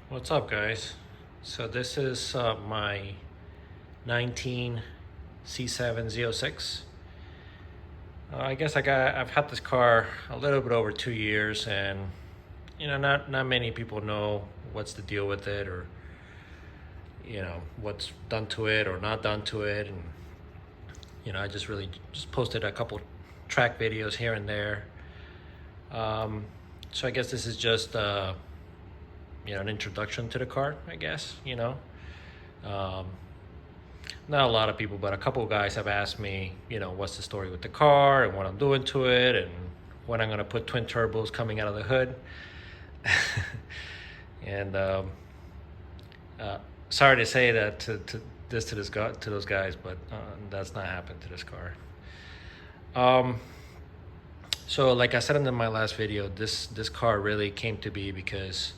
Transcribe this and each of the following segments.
What's up, guys? So this is my 19 C7 Z06. I guess I've had this car a little bit over 2 years, and not many people know what's the deal with it, or what's done to it or not done to it. And I just really just posted a couple track videos here and there. So I guess this is just an introduction to the car, I guess. Not a lot of people, but a couple of guys have asked me, what's the story with the car and what I'm doing to it, and when I'm going to put twin turbos coming out of the hood. And sorry to say that to those guys, but that's not happened to this car. So like I said in my last video, this car really came to be because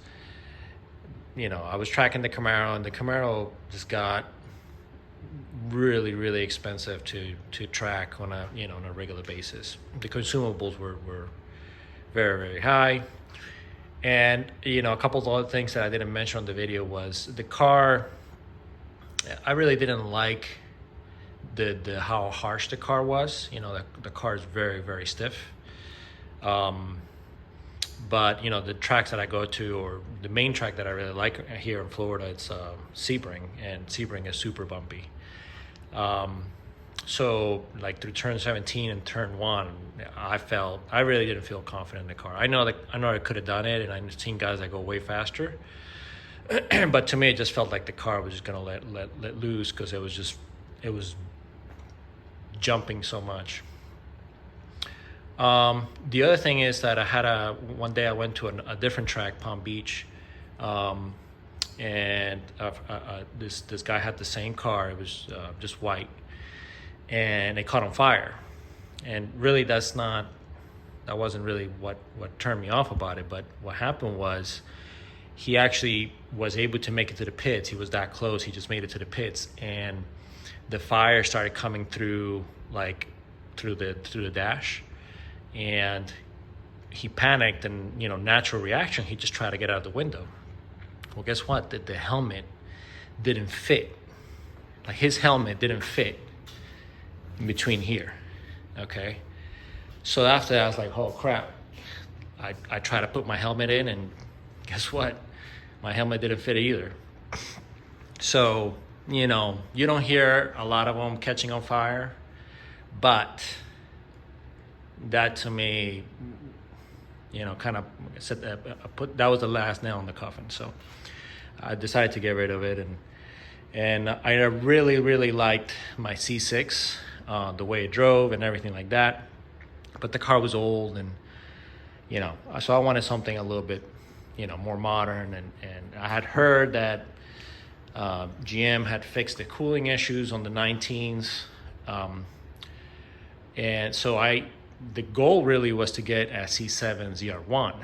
I was tracking the Camaro, and the Camaro just got really expensive to track on a regular basis. The consumables were very high. And a couple of other things that I didn't mention on the video was the car. I really didn't like the how harsh the car was. The car is very stiff. But the tracks that I go to, or the main track that I really like here in Florida, it's Sebring, and Sebring is super bumpy. So like through turn 17 and turn 1, I really didn't feel confident in the car. I know I could have done it, and I've seen guys that go way faster. But to me, it just felt like the car was just gonna let loose, because it was jumping so much. The other thing is that one day I went to a different track, Palm Beach, and this guy had the same car. It was just white, and it caught on fire. And really, that wasn't really what turned me off about it. But what happened was, he actually was able to make it to the pits. He was that close. He just made it to the pits, and the fire started coming through through the dash. And he panicked, and natural reaction, he just tried to get out of the window. Well, guess what? The helmet didn't fit. Like, his helmet didn't fit in between here. Okay, so after that, I was like, oh crap. I tried to put my helmet in, and guess what? My helmet didn't fit either. So you don't hear a lot of them catching on fire, but that to me, kind of said that was the last nail in the coffin. So I decided to get rid of it, and I really liked my C6, the way it drove and everything like that. But the car was old, and so I wanted something a little bit more modern, and I had heard that GM had fixed the cooling issues on the 19s, and so the goal really was to get a C7 ZR1,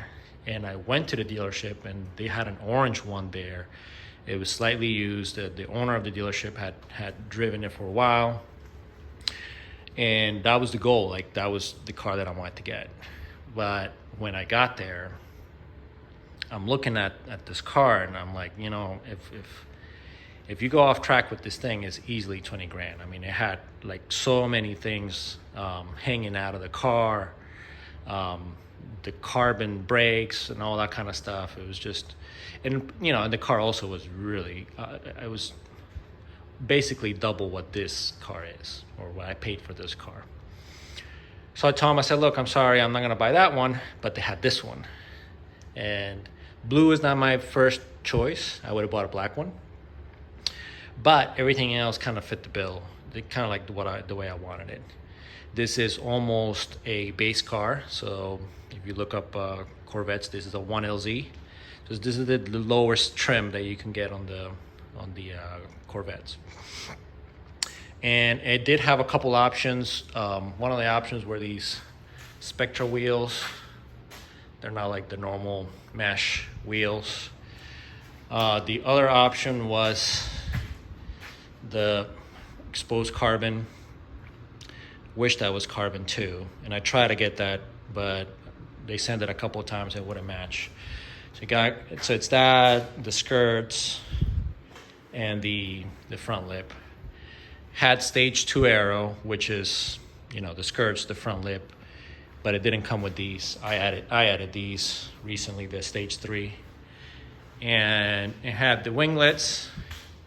and I went to the dealership, and they had an orange one there. It was slightly used. The owner of the dealership had driven it for a while, and that was the goal. Like, that was the car that I wanted to get. But when I got there, I'm looking at this car, and I'm like, if you go off track with this thing, it's easily 20 grand. I mean, it had like so many things hanging out of the car, the carbon brakes and all that kind of stuff. It was just, and the car also was really, it was basically double what this car is, or what I paid for this car. So I told him, I said, look, I'm sorry, I'm not gonna buy that one, but they had this one. And blue is not my first choice. I would have bought a black one. But everything else kind of fit the bill. They kind of like the way I wanted it. This is almost a base car. So if you look up Corvettes, this is a 1LZ. So this is the lowest trim that you can get on the Corvettes. And it did have a couple options. One of the options were these Spectra wheels. They're not like the normal mesh wheels. The other option was the exposed carbon. Wish that was carbon too, and I tried to get that, but they sent it a couple of times, it wouldn't match. So it's that, the skirts, and the front lip. Had stage 2 aero, which is, you know, the skirts, the front lip, but it didn't come with these. I added these recently, the stage 3. And it had the winglets,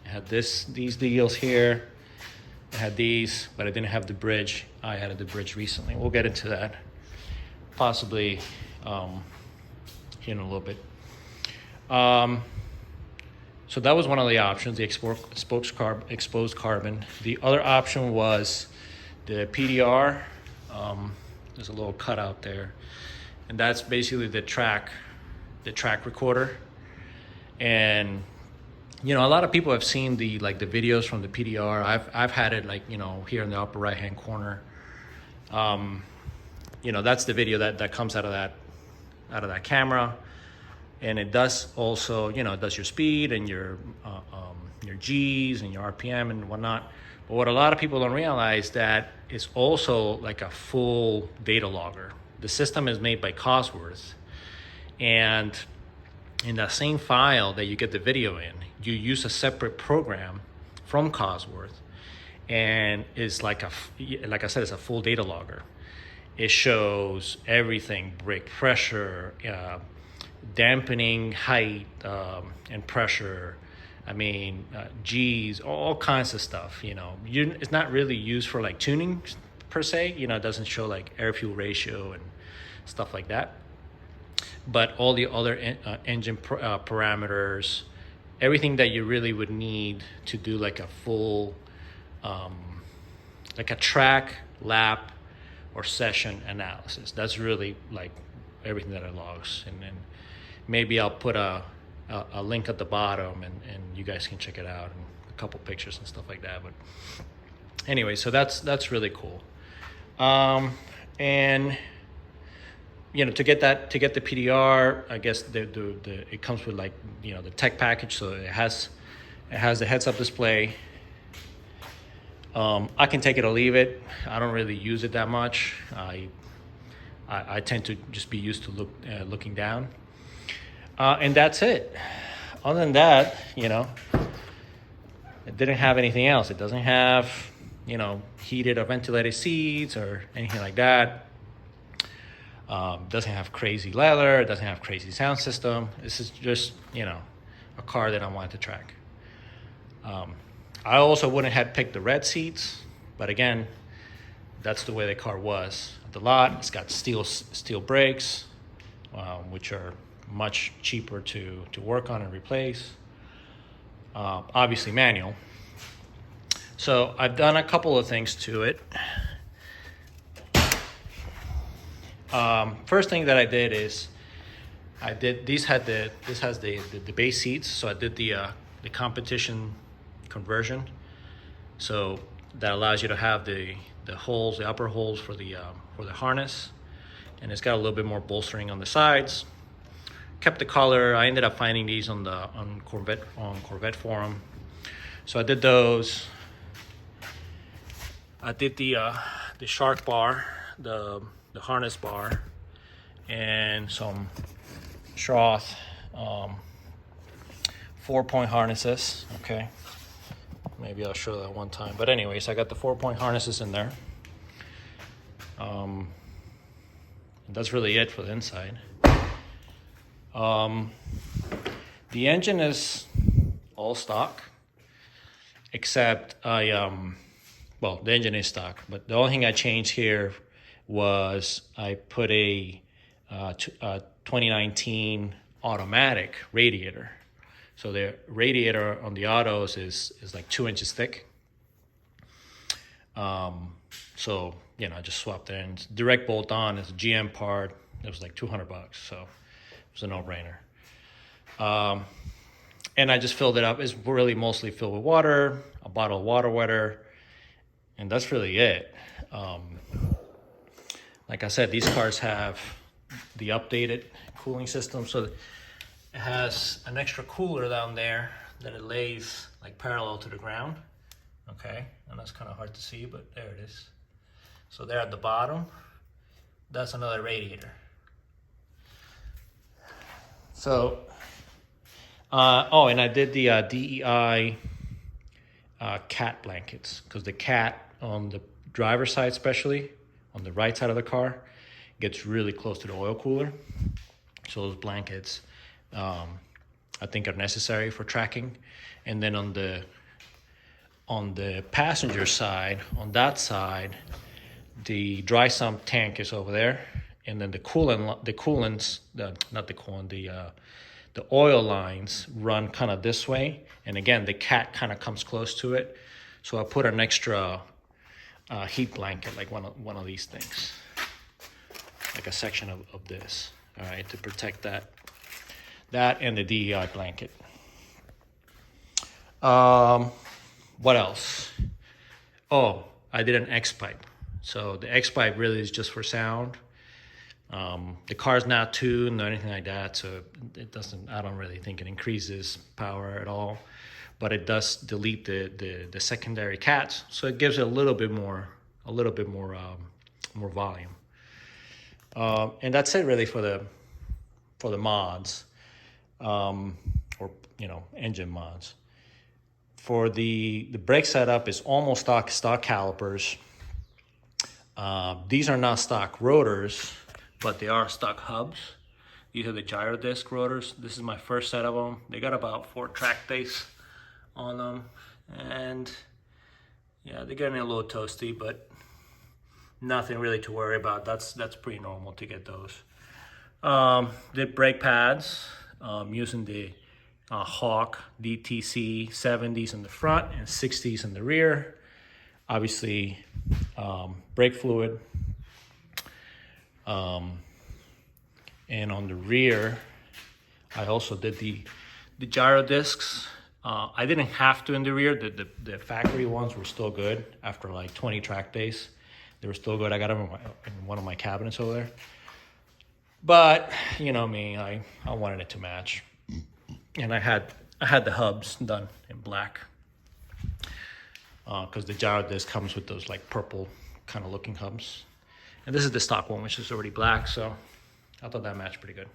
it had these deals here, it had these, but it didn't have the bridge. I added the bridge recently. We'll get into that possibly here in a little bit. So that was one of the options, the exposed carbon. The other option was the PDR. There's a little cutout there, and that's basically the track recorder. And you know, a lot of people have seen the videos from the PDR. I've had it, like, you know, here in the upper right hand corner. You know, that's the video that comes out of that camera. And it does also, you know, it does your speed and your G's and your RPM and whatnot. But what a lot of people don't realize, that it's also like a full data logger. The system is made by Cosworth, and in that same file that you get the video in, you use a separate program from Cosworth, and it's like I said, it's a full data logger. It shows everything: brake pressure, dampening height, and pressure. I mean, G's, all kinds of stuff. You know, it's not really used for like tuning per se. You know, it doesn't show like air fuel ratio and stuff like that. But all the other engine parameters, everything that you really would need to do like a full, like a track, lap, or session analysis. That's really like everything that it logs. And then maybe I'll put a link at the bottom, and you guys can check it out, and a couple pictures and stuff like that. But anyway, so that's really cool. And you know, to get the PDR, I guess it comes with, like, you know, the tech package. So it has the heads-up display. I can take it or leave it. I don't really use it that much. I tend to just be used to looking down. And that's it. Other than that, you know, it didn't have anything else. It doesn't have, you know, heated or ventilated seats or anything like that. Doesn't have crazy leather. It doesn't have crazy sound system. This is just, you know, a car that I wanted to track. I also wouldn't have picked the red seats, but again, that's the way the car was at the lot. It's got steel brakes, which are much cheaper to work on and replace. Obviously manual. So I've done a couple of things to it. First thing that I did is this has the base seats, so I did the competition conversion. So that allows you to have the holes, the upper holes for the harness, and it's got a little bit more bolstering on the sides. Kept the color. I ended up finding these on Corvette forum, so I did those. I did the shark bar, the harness bar, and some Schroth 4-point harnesses. Okay, maybe I'll show that one time. But anyways, I got the 4-point harnesses in there. That's really it for the inside. The engine is all stock, except the engine is stock, but the only thing I changed here was I put a 2019 automatic radiator. So the radiator on the autos is like 2 inches thick. So, you know, I just swapped it in. It's direct bolt on. It's a GM part. It was like $200, so it was a no-brainer. And I just filled it up. It's really mostly filled with water, a bottle of water wetter, and that's really it. Like I said, these cars have the updated cooling system, so it has an extra cooler down there that it lays like parallel to the ground. Okay, and that's kind of hard to see, but there it is. So there at the bottom, that's another radiator. So, oh, and I did the DEI cat blankets, because the cat on the driver's side, especially on the right side of the car, gets really close to the oil cooler. So those blankets, I think, are necessary for tracking. And then on the passenger side, on that side, the dry sump tank is over there, and then the oil lines run kind of this way. And again, the cat kind of comes close to it. So I put an extra heat blanket, like one of these things, like a section of this, all right, to protect that and the DEI blanket. What else? Oh, I did an X pipe. So the X pipe really is just for sound. The car's not tuned or anything like that, so it doesn't. I don't really think it increases power at all, but it does delete the secondary cats, so it gives it a little bit more volume. And that's it really for the mods, or engine mods. For the brake setup is almost stock calipers. These are not stock rotors, but they are stock hubs. These are the gyro disc rotors. This is my first set of them. They got about 4 track days on them, and yeah, they're getting a little toasty, but nothing really to worry about. That's pretty normal to get those. The brake pads, using the Hawk DTC 70s in the front and 60s in the rear. Obviously, brake fluid. And on the rear, I also did the gyro discs. I didn't have to in the rear. The factory ones were still good after like 20 track days. They were still good. I got them in one of my cabinets over there. But you know me, I wanted it to match, and I had the hubs done in black, because the gyro disc comes with those like purple kind of looking hubs, and this is the stock one, which is already black. So I thought that matched pretty good.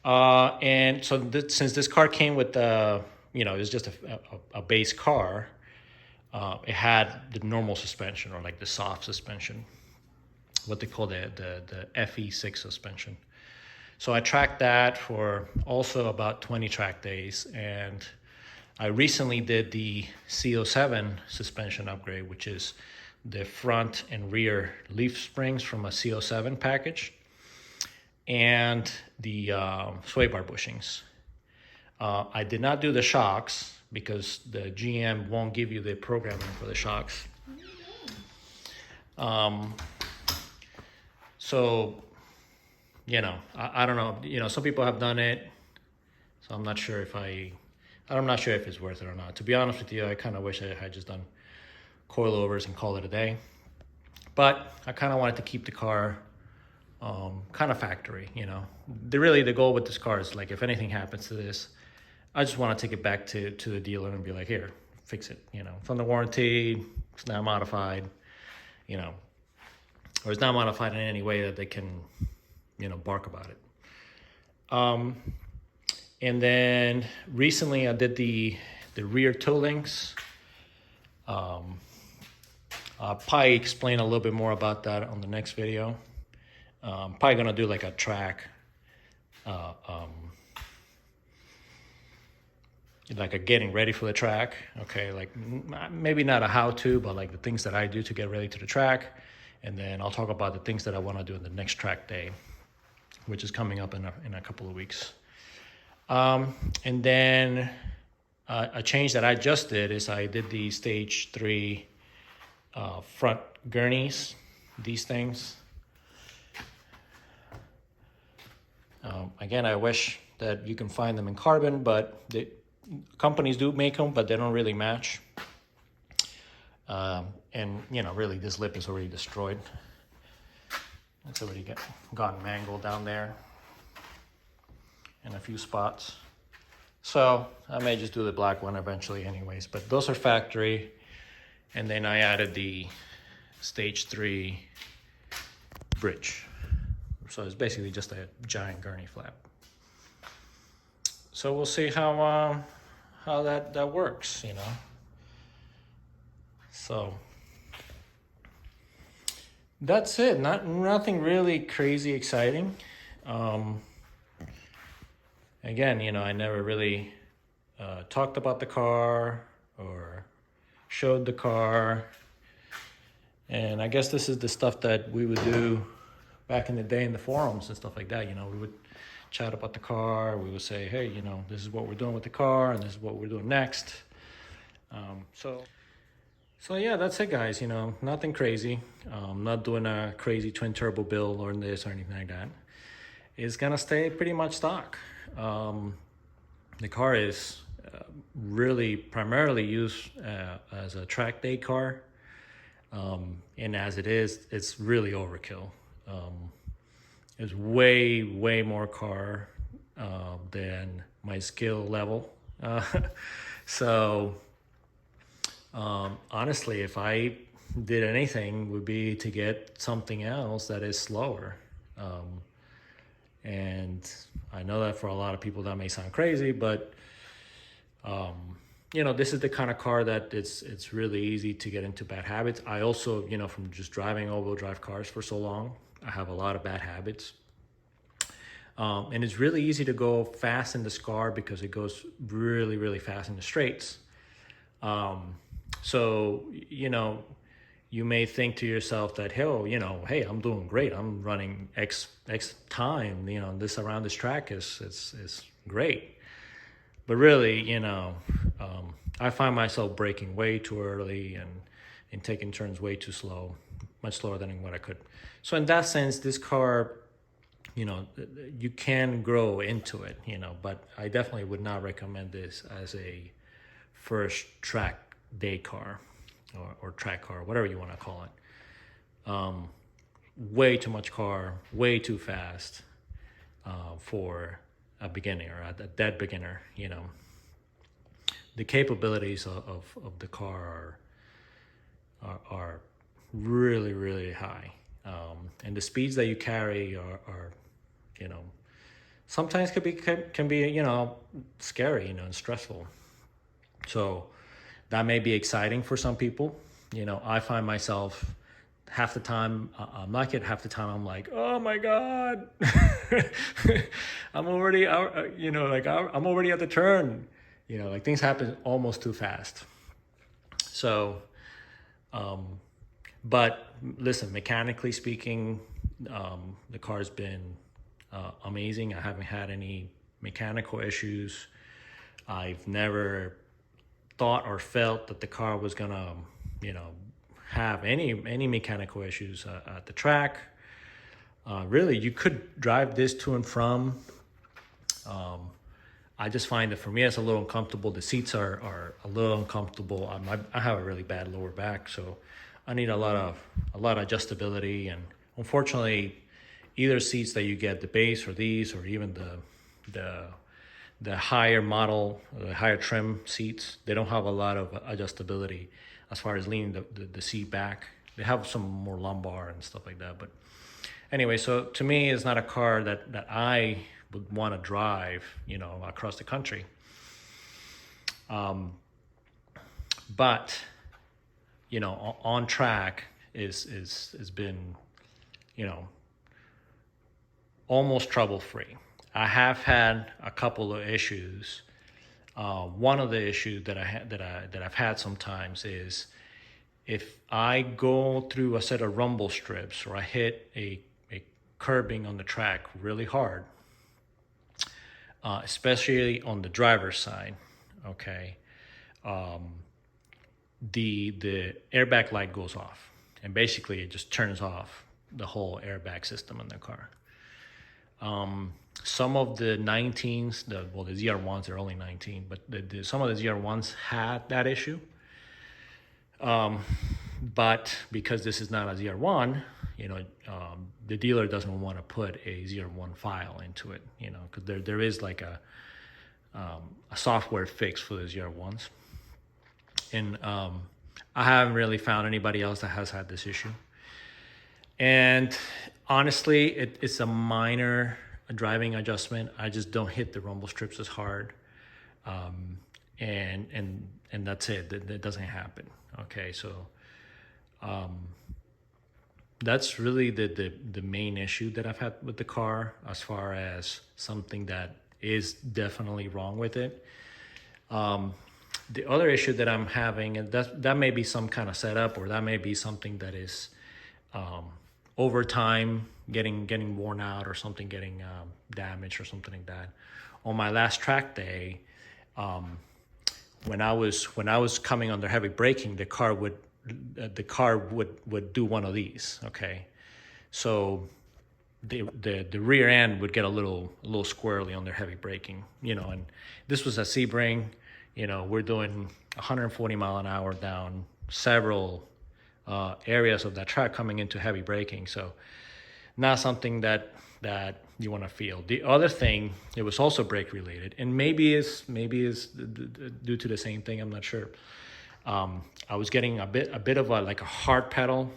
And so since this car came with it was just a base car, it had the normal suspension, or like the soft suspension, what they call the FE6 suspension. So I tracked that for also about 20 track days, and I recently did the C07 suspension upgrade, which is the front and rear leaf springs from a C07 package, and the sway bar bushings. I did not do the shocks because the GM won't give you the programming for the shocks. So, I don't know. Some people have done it, so I'm not sure if it's worth it or not. To be honest with you, I kind of wish I had just done coilovers and call it a day. But I kind of wanted to keep the car kind of factory. The goal with this car is, like, if anything happens to this, I just want to take it back to the dealer and be like, here, fix it. It's under warranty. It's not modified. Or it's not modified in any way that they can, bark about it. And then recently I did the rear toe links. I'll probably explain a little bit more about that on the next video. Probably gonna do like a track, like a getting ready for the track. Okay, like maybe not a how-to, but like the things that I do to get ready to the track. And then I'll talk about the things that I want to do in the next track day, which is coming up in a couple of weeks. And then a change that I just did is I did the stage 3 front gurneys, these things. Again, I wish that you can find them in carbon, but the companies do make them, but they don't really match. And really this lip is already destroyed. It's already gotten mangled down there in a few spots. So I may just do the black one eventually anyways, but those are factory. And then I added the stage 3 bridge. So it's basically just a giant gurney flap. So we'll see how that works, you know. So that's it. Nothing really crazy exciting. Again, you know, I never really talked about the car or showed the car. And I guess this is the stuff that we would do back in the day in the forums and stuff like that. You know, we would chat about the car. We would say, hey, you know, this is what we're doing with the car and this is what we're doing next. So yeah, that's it, guys. You know, nothing crazy. Not doing a crazy twin turbo build or this or anything like that. It's gonna stay pretty much stock. The car is really primarily used as a track day car. And as it is, it's really overkill. It's way more car than my skill level. So honestly, if I did anything, would be to get something else that is slower. And I know that for a lot of people that may sound crazy, but you know, this is the kind of car that it's really easy to get into bad habits. I also, you know, from just driving all-wheel drive cars for so long, I have a lot of bad habits. And it's really easy to go fast in this car because it goes really fast in the straights. So, you know, you may think to yourself that, hell, you know, hey, I'm doing great. I'm running X time, you know, this around this track is great. But really, you know, I find myself braking way too early and taking turns way too slow, much slower than what I could. So in that sense, this car, you know, you can grow into it, you know, but I definitely would not recommend this as a first track day car or track car, whatever you want to call it. Way too much car, way too fast for a beginner, a dead beginner, you know. The capabilities of the car are really high. And the speeds that you carry are you know, sometimes can be, you know, scary, you know, and stressful. So that may be exciting for some people. You know, I find myself half the time, I'm like it, half the time I'm like, oh my God, I'm already out, you know, like I'm already at the turn, you know, like things happen almost too fast. So, but listen, mechanically speaking, the car's been amazing. I haven't had any mechanical issues. I've never thought or felt that the car was gonna, you know, have any mechanical issues at the track. Really, you could drive this to and from. I just find that for me, it's a little uncomfortable. The seats are a little uncomfortable. I have a really bad lower back, so I need a lot of adjustability. And unfortunately, either seats that you get, the base or these, or even the higher model, the higher trim seats, they don't have a lot of adjustability as far as leaning the seat back. They have some more lumbar and stuff like that. But anyway, so to me, it's not a car that I would want to drive, you know, across the country. But, you know, on track is been, you know, almost trouble-free. I have had a couple of issues. One of the issues that I've had sometimes is if I go through a set of rumble strips or I hit a curbing on the track really hard, especially on the driver's side, okay, the airbag light goes off, and basically it just turns off the whole airbag system in the car. Some of the 19s, the ZR1s, they're only 19, but some of the ZR1s had that issue. But because this is not a ZR1, you know, the dealer doesn't want to put a ZR1 file into it, you know, because there is like a software fix for the ZR1s. And I haven't really found anybody else that has had this issue. And honestly, it's a minor driving adjustment. I just don't hit the rumble strips as hard. And that's it. That doesn't happen. Okay, so that's really the main issue that I've had with the car, as far as something that is definitely wrong with it. The other issue that I'm having, and that may be some kind of setup, or that may be something that is over time getting worn out, or something getting damaged or something like that. On my last track day, when I was coming under heavy braking, the car would do one of these. Okay, so the rear end would get a little squirrely under heavy braking, and this was a Sebring. We're doing 140 mile an hour down several areas of that track coming into heavy braking, so not something that you want to feel. The other thing, it was also brake related, and maybe is due to the same thing. I'm not sure. I was getting a bit of a hard pedal,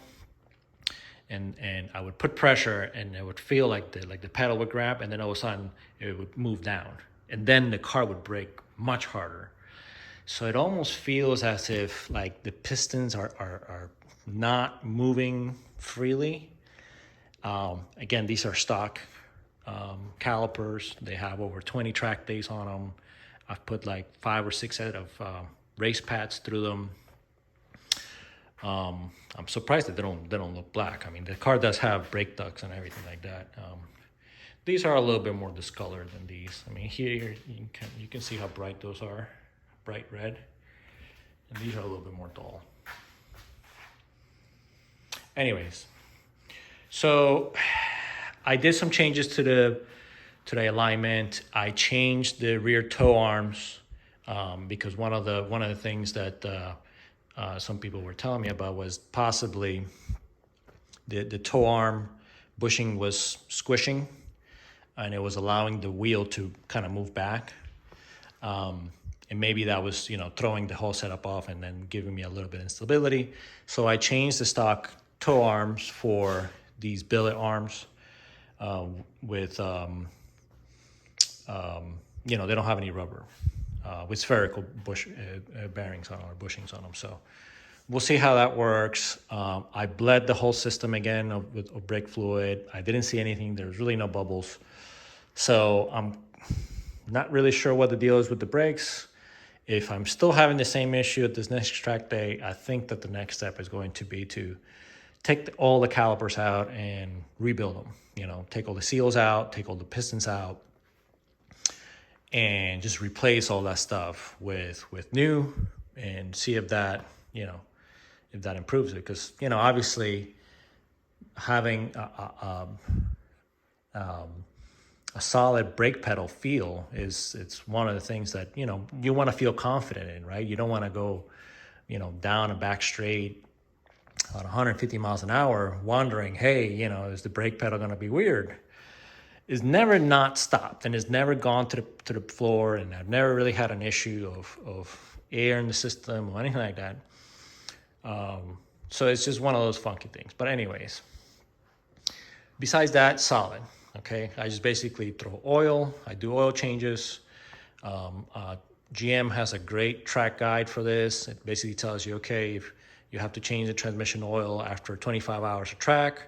and I would put pressure, and it would feel like the pedal would grab, and then all of a sudden it would move down, and then the car would brake much harder. So it almost feels as if like the pistons are not moving freely. Again, these are stock calipers. They have over 20 track days on them. I've put like 5 or 6 set of race pads through them. I'm surprised that they don't look black. I mean, the car does have brake ducts and everything like that. These are a little bit more discolored than these. I mean, here you can see how bright those are, bright red, and these are a little bit more dull. Anyways, so I did some changes to the alignment. I changed the rear toe arms because one of the things that some people were telling me about was possibly the toe arm bushing was squishing, and it was allowing the wheel to kind of move back. And maybe that was, throwing the whole setup off and then giving me a little bit of instability. So I changed the stock toe arms for these billet arms with, they don't have any rubber, with spherical bearings on or bushings on them. So we'll see how that works. I bled the whole system again of brake fluid. I didn't see anything. There's really no bubbles. So I'm not really sure what the deal is with the brakes. If I'm still having the same issue at this next track day, I think that the next step is going to be to take all the calipers out and rebuild them. Take all the seals out, take all the pistons out, and just replace all that stuff with new, and see if that if that improves it. Because obviously having a solid brake pedal feel it's one of the things that you want to feel confident in, right? You don't want to go down a back straight on 150 miles an hour wondering, hey, is the brake pedal going to be weird? It's never not stopped, and it's never gone to the floor, and I've never really had an issue of air in the system or anything like that. So it's just one of those funky things. But anyways, besides that, solid. Okay, I just basically throw oil. I do oil changes. GM has a great track guide for this. It basically tells you, okay, if you have to change the transmission oil after 25 hours of track,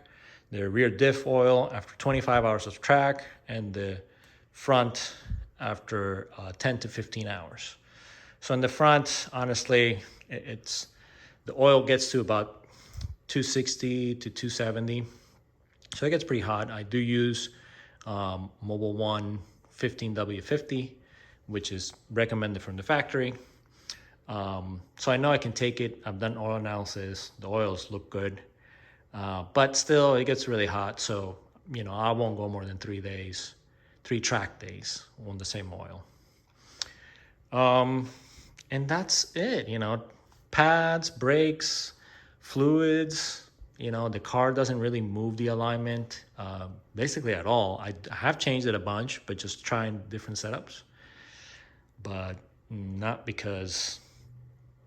the rear diff oil after 25 hours of track, and the front after 10 to 15 hours. So in the front, honestly, it's the oil gets to about 260 to 270. So it gets pretty hot. I do use Mobil 1 15W50, which is recommended from the factory. So I know I can take it. I've done oil analysis. The oils look good. But still, it gets really hot. So, I won't go more than 3 days, 3 track days on the same oil. And that's it, pads, brakes, fluids. The car doesn't really move the alignment basically at all. I have changed it a bunch, but just trying different setups. But not because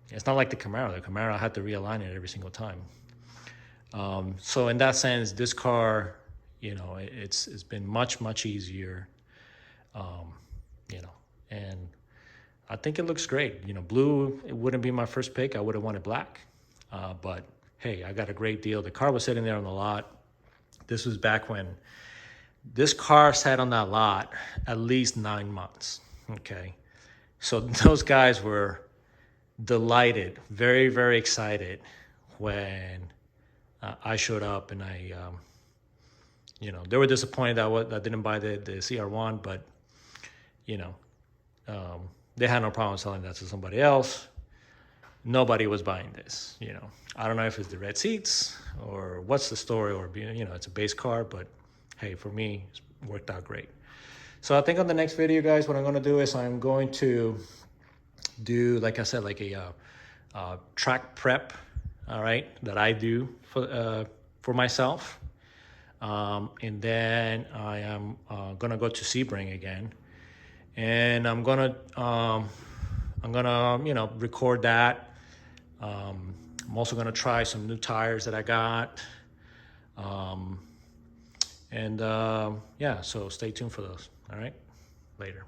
it's not like the Camaro. The Camaro, I had to realign it every single time. So in that sense, this car, you know, it's been much easier, you know, and I think it looks great. You know, blue, it wouldn't be my first pick. I would have wanted black, but hey, I got a great deal. The car was sitting there on the lot. This was back when this car sat on that lot at least 9 months. Okay, so those guys were delighted, very excited when I showed up, and you know, they were disappointed that I didn't buy the CR1, but you know, they had no problem selling that to somebody else. Nobody was buying this, you know. I don't know if it's the red seats or what's the story, or, you know, it's a base car, but hey, for me, it's worked out great. So I think on the next video, guys, what I'm going to do is I'm going to do, like I said, like a track prep, all right, that I do for myself. And then I am going to go to Sebring again. And I'm gonna, you know, record that. I'm also gonna try some new tires that I got. Yeah, so stay tuned for those. All right, later.